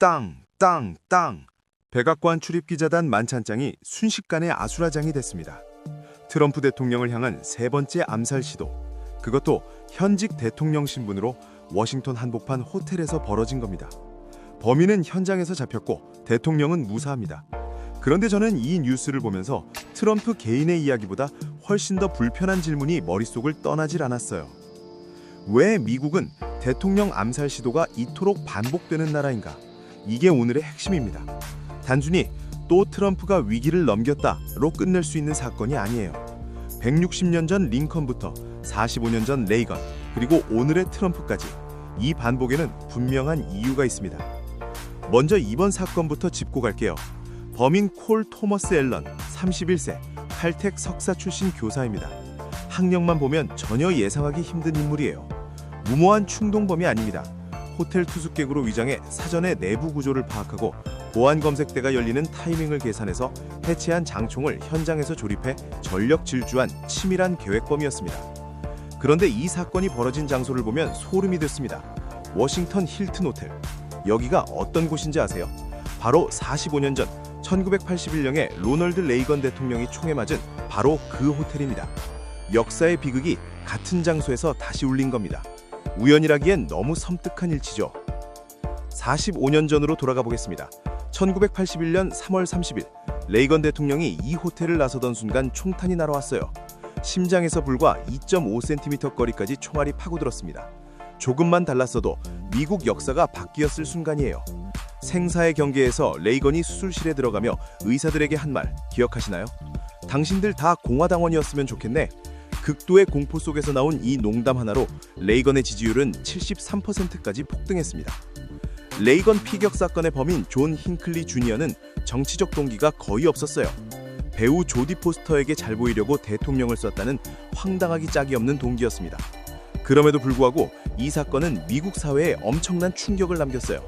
땅, 땅, 땅. 백악관 출입기자단 만찬장이 순식간에 아수라장이 됐습니다. 트럼프 대통령을 향한 세 번째 암살 시도. 그것도 현직 대통령 신분으로 워싱턴 한복판 호텔에서 벌어진 겁니다. 범인은 현장에서 잡혔고 대통령은 무사합니다. 그런데 저는 이 뉴스를 보면서 트럼프 개인의 이야기보다 훨씬 더 불편한 질문이 머릿속을 떠나질 않았어요. 왜 미국은 대통령 암살 시도가 이토록 반복되는 나라인가? 이게 오늘의 핵심입니다. 단순히 또 트럼프가 위기를 넘겼다로 끝낼 수 있는 사건이 아니에요. 160년 전 링컨부터 45년 전 레이건, 그리고 오늘의 트럼프까지 이 반복에는 분명한 이유가 있습니다. 먼저 이번 사건부터 짚고 갈게요. 범인 콜 토머스 앨런, 31세, 칼텍 석사 출신 교사입니다. 학력만 보면 전혀 예상하기 힘든 인물이에요. 무모한 충동범이 아닙니다. 호텔 투숙객으로 위장해 사전에 내부 구조를 파악하고 보안 검색대가 열리는 타이밍을 계산해서 해체한 장총을 현장에서 조립해 전력 질주한 치밀한 계획범이었습니다. 그런데 이 사건이 벌어진 장소를 보면 소름이 돋습니다. 워싱턴 힐튼 호텔. 여기가 어떤 곳인지 아세요? 바로 45년 전 1981년에 로널드 레이건 대통령이 총에 맞은 바로 그 호텔입니다. 역사의 비극이 같은 장소에서 다시 울린 겁니다. 우연이라기엔 너무 섬뜩한 일치죠. 45년 전으로 돌아가 보겠습니다. 1981년 3월 30일 레이건 대통령이 이 호텔을 나서던 순간 총탄이 날아왔어요. 심장에서 불과 2.5cm 거리까지 총알이 파고들었습니다. 조금만 달랐어도 미국 역사가 바뀌었을 순간이에요. 생사의 경계에서 레이건이 수술실에 들어가며 의사들에게 한 말 기억하시나요? 당신들 다 공화당원이었으면 좋겠네. 극도의 공포 속에서 나온 이 농담 하나로 레이건의 지지율은 73%까지 폭등했습니다. 레이건 피격 사건의 범인 존 힌클리 주니어는 정치적 동기가 거의 없었어요. 배우 조디 포스터에게 잘 보이려고 대통령을 쐈다는 황당하기 짝이 없는 동기였습니다. 그럼에도 불구하고 이 사건은 미국 사회에 엄청난 충격을 남겼어요.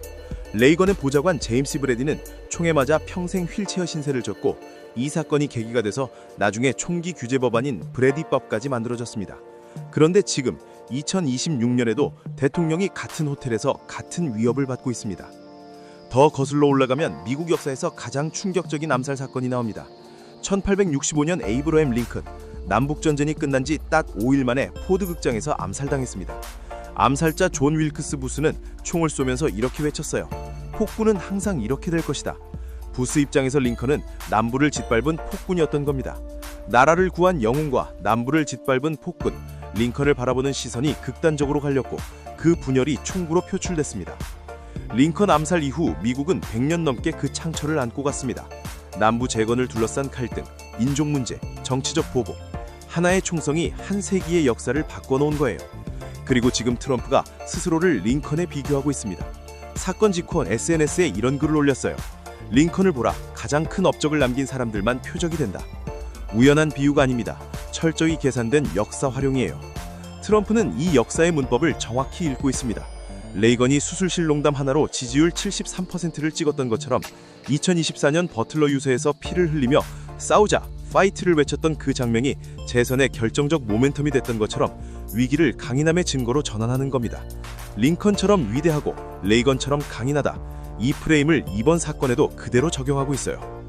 레이건의 보좌관 제임스 브래디는 총에 맞아 평생 휠체어 신세를 졌고 이 사건이 계기가 돼서 나중에 총기 규제 법안인 브래디법까지 만들어졌습니다. 그런데 지금 2026년에도 대통령이 같은 호텔에서 같은 위협을 받고 있습니다. 더 거슬러 올라가면 미국 역사에서 가장 충격적인 암살 사건이 나옵니다. 1865년 에이브러햄 링컨, 남북전쟁이 끝난 지 딱 5일 만에 포드 극장에서 암살당했습니다. 암살자 존 윌크스 부스는 총을 쏘면서 이렇게 외쳤어요. 폭군은 항상 이렇게 될 것이다. 부스 입장에서 링컨은 남부를 짓밟은 폭군이었던 겁니다. 나라를 구한 영웅과 남부를 짓밟은 폭군, 링컨을 바라보는 시선이 극단적으로 갈렸고 그 분열이 총구로 표출됐습니다. 링컨 암살 이후 미국은 100년 넘게 그 창처를 안고 갔습니다. 남부 재건을 둘러싼 갈등, 인종 문제, 정치적 보복, 하나의 총성이 한 세기의 역사를 바꿔놓은 거예요. 그리고 지금 트럼프가 스스로를 링컨에 비교하고 있습니다. 사건 직후 SNS에 이런 글을 올렸어요. 링컨을 보라. 가장 큰 업적을 남긴 사람들만 표적이 된다. 우연한 비유가 아닙니다. 철저히 계산된 역사 활용이에요. 트럼프는 이 역사의 문법을 정확히 읽고 있습니다. 레이건이 수술실 농담 하나로 지지율 73%를 찍었던 것처럼 2024년 버틀러 유서에서 피를 흘리며 싸우자, 파이트를 외쳤던 그 장면이 재선의 결정적 모멘텀이 됐던 것처럼 위기를 강인함의 증거로 전환하는 겁니다. 링컨처럼 위대하고 레이건처럼 강인하다. 이 프레임을 이번 사건에도 그대로 적용하고 있어요.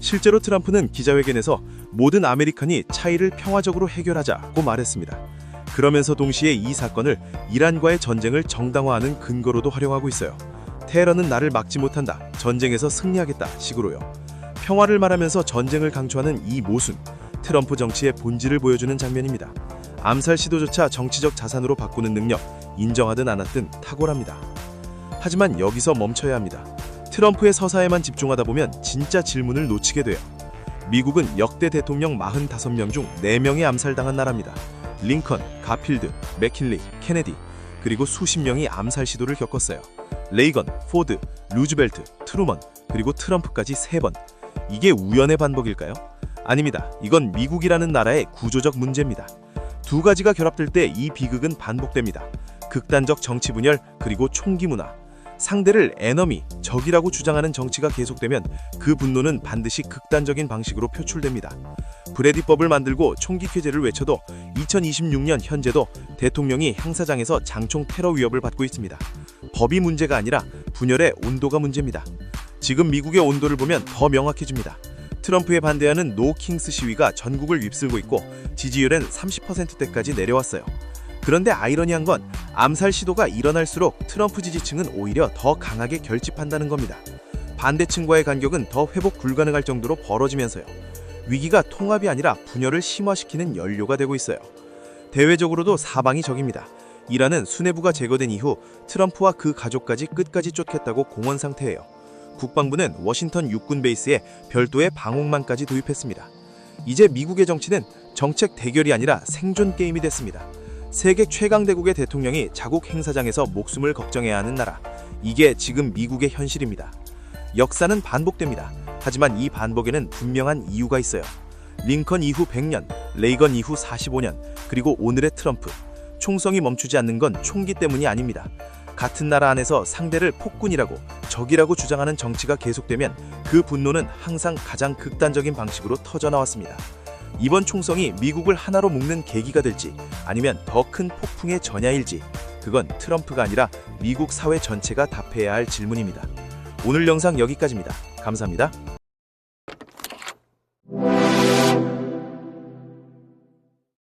실제로 트럼프는 기자회견에서 모든 아메리칸이 차이를 평화적으로 해결하자고 말했습니다. 그러면서 동시에 이 사건을 이란과의 전쟁을 정당화하는 근거로도 활용하고 있어요. 테헤란은 나를 막지 못한다. 전쟁에서 승리하겠다 식으로요. 평화를 말하면서 전쟁을 강조하는 이 모순, 트럼프 정치의 본질을 보여주는 장면입니다. 암살 시도조차 정치적 자산으로 바꾸는 능력, 인정하든 안 하든 탁월합니다. 하지만 여기서 멈춰야 합니다. 트럼프의 서사에만 집중하다 보면 진짜 질문을 놓치게 돼요. 미국은 역대 대통령 45명 중 4명이 암살당한 나라입니다. 링컨, 가필드, 맥킨리, 케네디, 그리고 수십 명이 암살 시도를 겪었어요. 레이건, 포드, 루즈벨트, 트루먼, 그리고 트럼프까지 3번. 이게 우연의 반복일까요? 아닙니다. 이건 미국이라는 나라의 구조적 문제입니다. 두 가지가 결합될 때 이 비극은 반복됩니다. 극단적 정치 분열, 그리고 총기 문화. 상대를 에너미, 적이라고 주장하는 정치가 계속되면 그 분노는 반드시 극단적인 방식으로 표출됩니다. 브래디법을 만들고 총기 쾌제를 외쳐도 2026년 현재도 대통령이 행사장에서 장총 테러 위협을 받고 있습니다. 법이 문제가 아니라 분열의 온도가 문제입니다. 지금 미국의 온도를 보면 더 명확해집니다. 트럼프에 반대하는 노 킹스 시위가 전국을 휩쓸고 있고 지지율은 30%대까지 내려왔어요. 그런데 아이러니한 건 암살 시도가 일어날수록 트럼프 지지층은 오히려 더 강하게 결집한다는 겁니다. 반대층과의 간격은 더 회복 불가능할 정도로 벌어지면서요. 위기가 통합이 아니라 분열을 심화시키는 연료가 되고 있어요. 대외적으로도 사방이 적입니다. 이란은 수뇌부가 제거된 이후 트럼프와 그 가족까지 끝까지 쫓겠다고 공언 상태예요. 국방부는 워싱턴 육군 베이스에 별도의 방공망까지 도입했습니다. 이제 미국의 정치는 정책 대결이 아니라 생존 게임이 됐습니다. 세계 최강대국의 대통령이 자국 행사장에서 목숨을 걱정해야 하는 나라. 이게 지금 미국의 현실입니다. 역사는 반복됩니다. 하지만 이 반복에는 분명한 이유가 있어요. 링컨 이후 100년, 레이건 이후 45년, 그리고 오늘의 트럼프. 총성이 멈추지 않는 건 총기 때문이 아닙니다. 같은 나라 안에서 상대를 폭군이라고, 적이라고 주장하는 정치가 계속되면 그 분노는 항상 가장 극단적인 방식으로 터져나왔습니다. 이번 총성이 미국을 하나로 묶는 계기가 될지 아니면 더 큰 폭풍의 전야일지, 그건 트럼프가 아니라 미국 사회 전체가 답해야 할 질문입니다. 오늘 영상 여기까지입니다. 감사합니다.